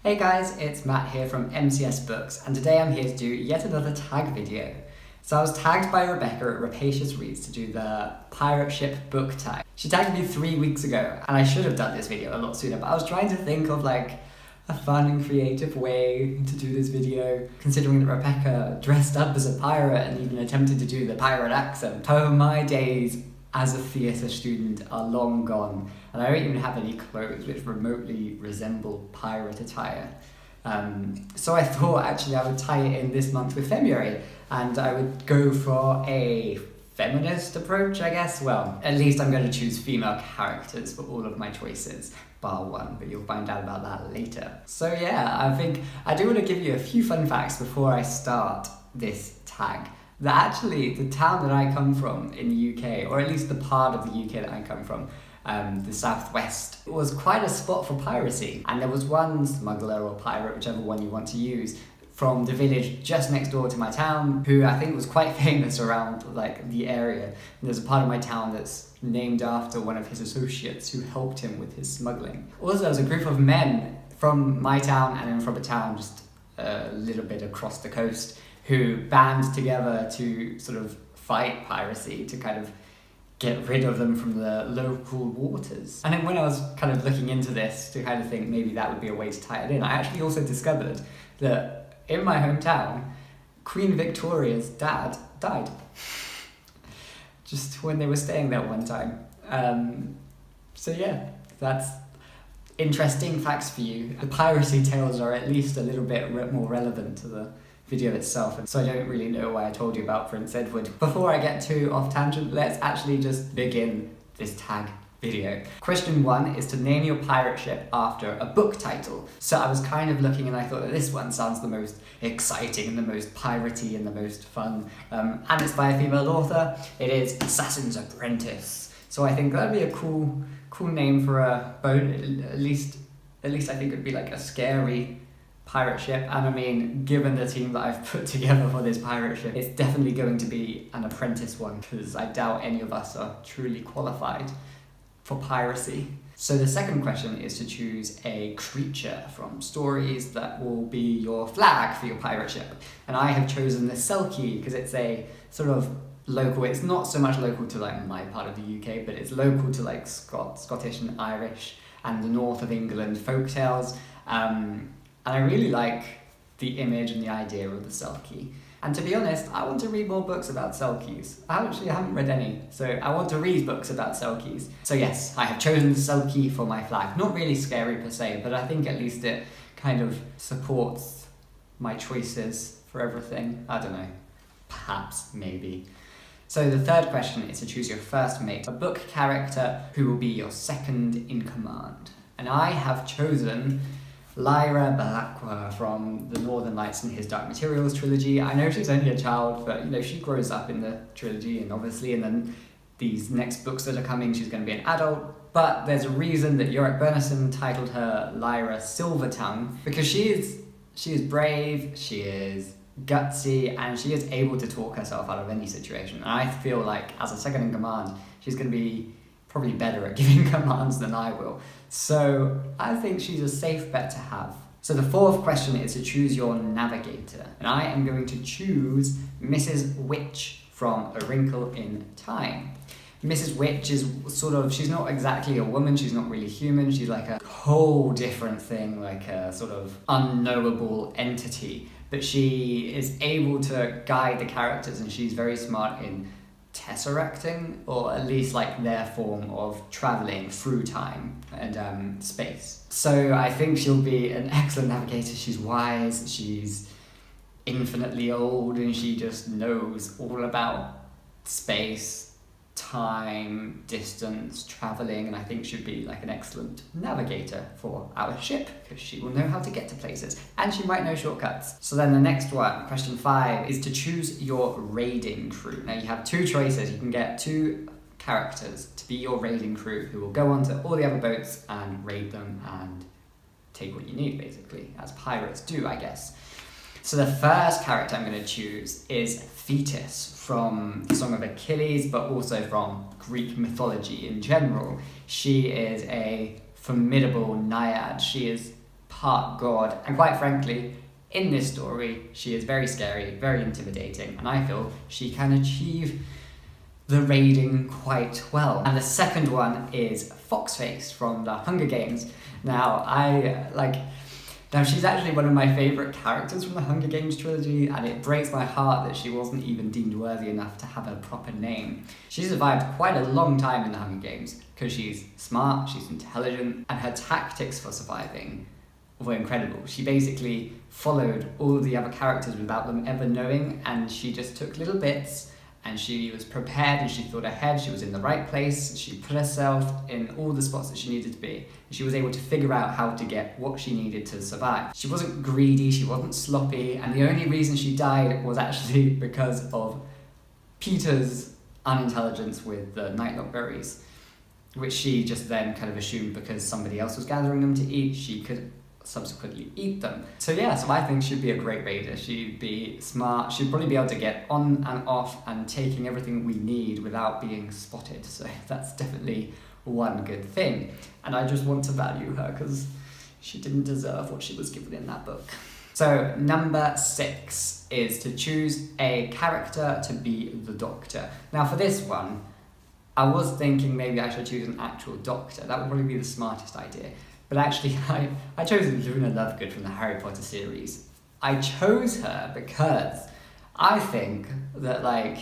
Hey guys, it's Matt here from MCS-books, and today I'm here to do yet another tag video. So I was tagged by Rebecca at Rapacious to do the pirate ship book tag. She tagged me 3 weeks ago, and I should have done this video a lot sooner, but I was trying to think of like a fun and creative way to do this video, considering that Rebecca dressed up as a pirate and even attempted to do the pirate accent. However, my days as a theatre student are long gone, and I don't even have any clothes which remotely resemble pirate attire. So I thought actually I would tie it in this month with Femmeuary, and I would go for a feminist approach, I guess. Well, at least I'm going to choose female characters for all of my choices, bar one, but you'll find out about that later. So yeah, I think I do want to give you a few fun facts before I start this tag. That actually, the town that I come from in the UK, or at least the part of the UK that I come from, the southwest, was quite a spot for piracy. And there was one smuggler or pirate, whichever one you want to use, from the village just next door to my town, who I think was quite famous around like the area. And there's a part of my town that's named after one of his associates who helped him with his smuggling. Also, there was a group of men from my town and then from a town just a little bit across the coast who band together to sort of fight piracy, to kind of get rid of them from the local waters. And then when I was kind of looking into this to kind of think maybe that would be a way to tie it in, I actually also discovered that in my hometown, Queen Victoria's dad died. Just when they were staying there one time. So yeah, that's interesting facts for you. The piracy tales are at least a little bit more relevant to the video itself, and so I don't really know why I told you about Prince Edward. Before I get too off tangent, let's actually just begin this tag video. Question 1 is to name your pirate ship after a book title. So I was kind of looking and I thought that this one sounds the most exciting and the most piratey and the most fun, and it's by a female author. It is Assassin's Apprentice. So I think that'd be a cool name for a boat. At least I think it'd be like a scary pirate ship, and I mean, given the team that I've put together for this pirate ship, it's definitely going to be an apprentice one, because I doubt any of us are truly qualified for piracy. So the second question is to choose a creature from stories that will be your flag for your pirate ship. And I have chosen the Selkie because it's a sort of local, it's not so much local to like my part of the UK, but it's local to like Scottish and Irish and the north of England folktales. And I really like the image and the idea of the Selkie. And to be honest, I want to read more books about Selkies. I haven't read any, so I want to read books about Selkies. So yes, I have chosen the Selkie for my flag. Not really scary per se, but I think at least it kind of supports my choices for everything. I don't know, perhaps, maybe. So the third question is to choose your first mate, a book character who will be your second in command. And I have chosen Lyra Belacqua from the Northern Lights and His Dark Materials trilogy. I know she's only a child, but you know, she grows up in the trilogy, and obviously in then these next books that are coming, she's going to be an adult. But there's a reason that Yorick Bernison titled her Lyra Silvertongue, because she is brave, she is gutsy, and she is able to talk herself out of any situation. And I feel like as a second in command, she's going to be probably better at giving commands than I will. So I think she's a safe bet to have. So the fourth question is to choose your navigator. And I am going to choose Mrs. Witch from A Wrinkle in Time. Mrs. Witch is she's not exactly a woman, she's not really human, she's like a whole different thing, like a sort of unknowable entity. But she is able to guide the characters, and she's very smart in tesseracting, or at least like their form of traveling through time and space. So I think she'll be an excellent navigator. She's wise, she's infinitely old, and she just knows all about space, time, distance, traveling, and I think she'd be like an excellent navigator for our ship, because she will know how to get to places, and she might know shortcuts. So then the next one, question 5, is to choose your raiding crew. Now you have two choices. You can get 2 characters to be your raiding crew who will go onto all the other boats and raid them and take what you need, basically, as pirates do, I guess. So the first character I'm going to choose is Thetis from the Song of Achilles, but also from Greek mythology in general. She is a formidable naiad. She is part god, and quite frankly, in this story, she is very scary, very intimidating, and I feel she can achieve the raiding quite well. And the second one is Foxface from the Hunger Games. Now, she's actually one of my favourite characters from the Hunger Games trilogy, and it breaks my heart that she wasn't even deemed worthy enough to have a proper name. She survived quite a long time in the Hunger Games because she's smart, she's intelligent, and her tactics for surviving were incredible. She basically followed all the other characters without them ever knowing, and she just took little bits, and she was prepared and she thought ahead, she was in the right place, she put herself in all the spots that she needed to be, and she was able to figure out how to get what she needed to survive. She wasn't greedy, she wasn't sloppy, and the only reason she died was actually because of Peter's unintelligence with the nightlock berries, which she just then kind of assumed because somebody else was gathering them to eat, she could subsequently eat them. So I think she'd be a great raider. She'd be smart, she'd probably be able to get on and off and taking everything we need without being spotted, so that's definitely one good thing. And I just want to value her because she didn't deserve what she was given in that book. So number 6 is to choose a character to be the Doctor. Now for this one, I was thinking maybe I should choose an actual doctor. That would probably be the smartest idea. But actually, I chose Luna Lovegood from the Harry Potter series. I chose her because I think that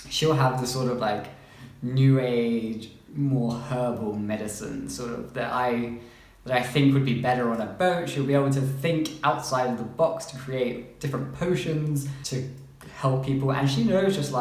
she'll have the sort of new age, more herbal medicine that I think would be better on a boat. She'll be able to think outside of the box to create different potions to help people, and she knows just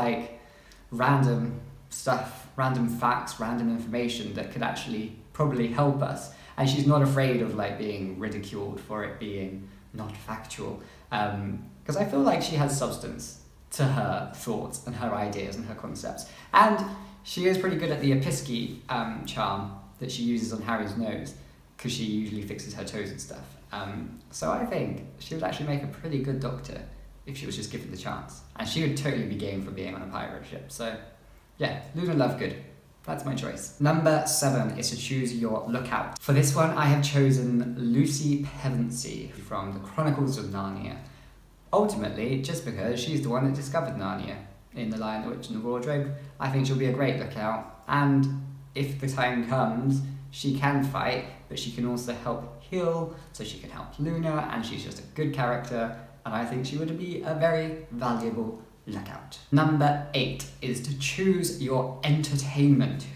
random stuff, random facts, random information that could actually probably help us. And she's not afraid of being ridiculed for it being not factual, because I feel like she has substance to her thoughts and her ideas and her concepts. And she is pretty good at the Episky charm that she uses on Harry's nose, because she usually fixes her toes and stuff. So I think she would actually make a pretty good doctor if she was just given the chance. And she would totally be game for being on a pirate ship. So yeah, Luna Lovegood. That's my choice. Number 7 is to choose your lookout. For this one, I have chosen Lucy Pevensey from the Chronicles of Narnia. Ultimately, just because she's the one that discovered Narnia in The Lion, the Witch and the Wardrobe, I think she'll be a great lookout. And if the time comes, she can fight, but she can also help heal, so she can help Luna, and she's just a good character, and I think she would be a very valuable lookout. Number 8 is to choose your entertainment.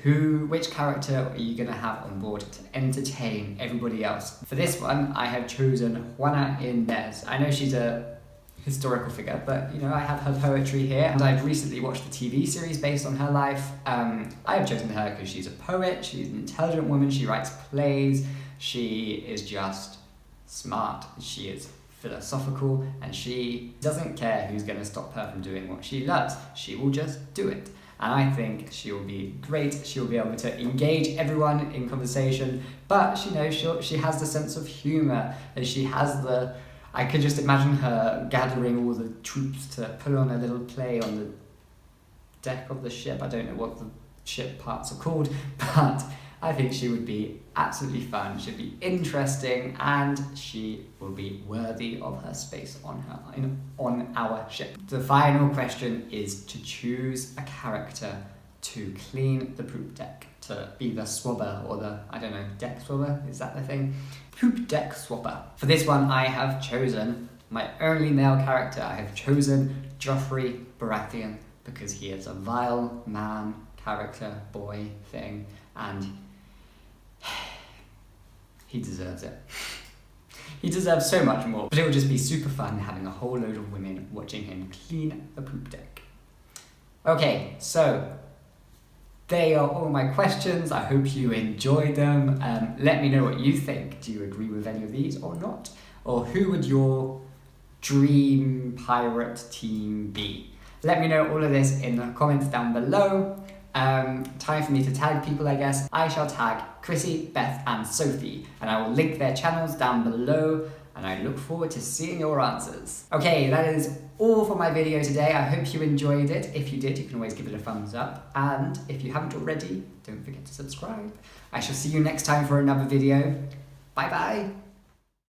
Which character are you going to have on board to entertain everybody else? For this one, I have chosen Juana Inez. I know she's a historical figure, but I have her poetry here, and I've recently watched the TV series based on her life. I have chosen her because she's a poet, she's an intelligent woman, she writes plays, she is just smart, she is philosophical, and she doesn't care who's going to stop her from doing what she loves. She will just do it. And I think she will be great. She'll be able to engage everyone in conversation, but she has the sense of humour, and she has I could just imagine her gathering all the troops to put on a little play on the deck of the ship. I don't know what the ship parts are called, but I think she would be absolutely fun, she'd be interesting, and she will be worthy of her space on our ship. The final question is to choose a character to clean the poop deck, to be the swabber or the, deck swabber, is that the thing? Poop deck swabber. For this one, I have chosen my only male character. I have chosen Joffrey Baratheon because he is a vile man, character, boy thing, and he deserves it. He deserves so much more, but it would just be super fun having a whole load of women watching him clean the poop deck. Okay, so they are all my questions. I hope you enjoyed them. Let me know what you think. Do you agree with any of these or not? Or who would your dream pirate team be? Let me know all of this in the comments down below. Time for me to tag people, I guess. I shall tag Chrissy, Beth and Sophie, and I will link their channels down below, and I look forward to seeing your answers. Okay, that is all for my video today. I hope you enjoyed it. If you did, you can always give it a thumbs up, and if you haven't already, don't forget to subscribe. I shall see you next time for another video. Bye bye!